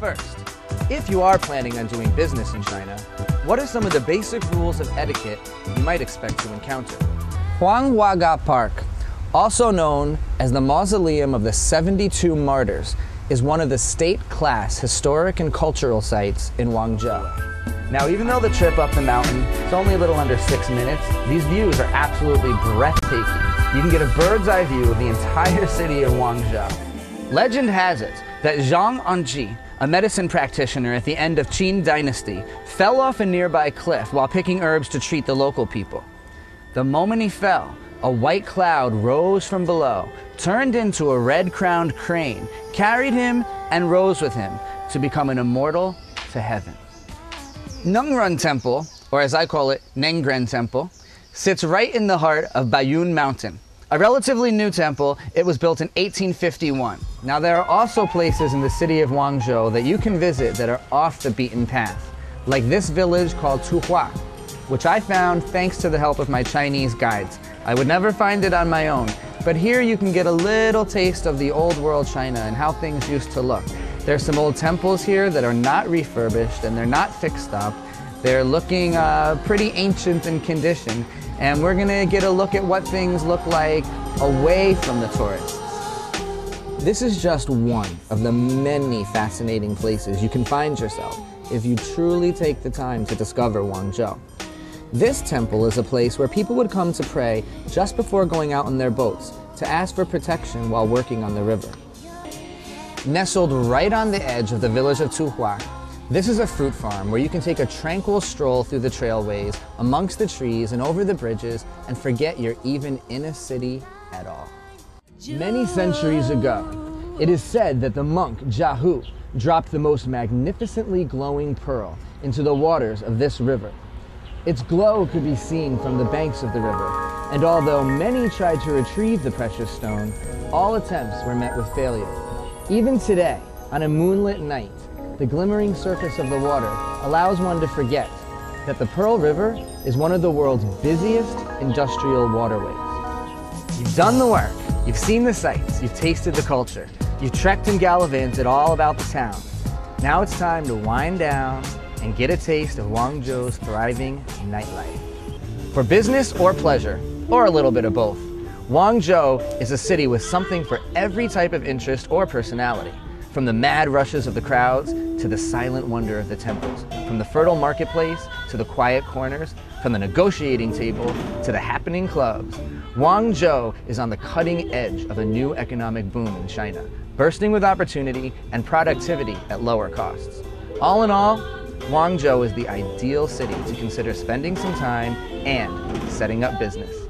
First, if you are planning on doing business in China, what are some of the basic rules of etiquette you might expect to encounter? Huangwaga Park, also known as the Mausoleum of the 72 Martyrs, is one of the state-class historic and cultural sites in Guangzhou. Now, even though the trip up the mountain is only a little under 6 minutes, these views are absolutely breathtaking. You can get a bird's eye view of the entire city of Guangzhou. Legend has it that Zhang Anji, a medicine practitioner at the end of Qin dynasty, fell off a nearby cliff while picking herbs to treat the local people. The moment he fell, a white cloud rose from below, turned into a red-crowned crane, carried him and rose with him to become an immortal to heaven. Nungrun Temple, or as I call it, Nengren Temple, sits right in the heart of Bayun Mountain. A relatively new temple, it was built in 1851. Now there are also places in the city of Guangzhou that you can visit that are off the beaten path, like this village called Tuhua, which I found thanks to the help of my Chinese guides. I would never find it on my own, but here you can get a little taste of the old world China and how things used to look. There's some old temples here that are not refurbished and they're not fixed up. They're looking pretty ancient in condition, and we're gonna get a look at what things look like away from the tourists. This is just one of the many fascinating places you can find yourself if you truly take the time to discover Guangzhou. This temple is a place where people would come to pray just before going out on their boats to ask for protection while working on the river. Nestled right on the edge of the village of Tuhua, this is a fruit farm where you can take a tranquil stroll through the trailways, amongst the trees and over the bridges, and forget you're even in a city at all. Many centuries ago, it is said that the monk Jiahu dropped the most magnificently glowing pearl into the waters of this river. Its glow could be seen from the banks of the river, and although many tried to retrieve the precious stone, all attempts were met with failure. Even today, on a moonlit night, the glimmering surface of the water allows one to forget that the Pearl River is one of the world's busiest industrial waterways. You've done the work, you've seen the sights, you've tasted the culture, you've trekked and gallivanted all about the town. Now it's time to wind down and get a taste of Guangzhou's thriving nightlife. For business or pleasure, or a little bit of both, Guangzhou is a city with something for every type of interest or personality. From the mad rushes of the crowds to the silent wonder of the temples, from the fertile marketplace to the quiet corners, from the negotiating table to the happening clubs, Guangzhou is on the cutting edge of a new economic boom in China, bursting with opportunity and productivity at lower costs. All in all, Guangzhou is the ideal city to consider spending some time and setting up business.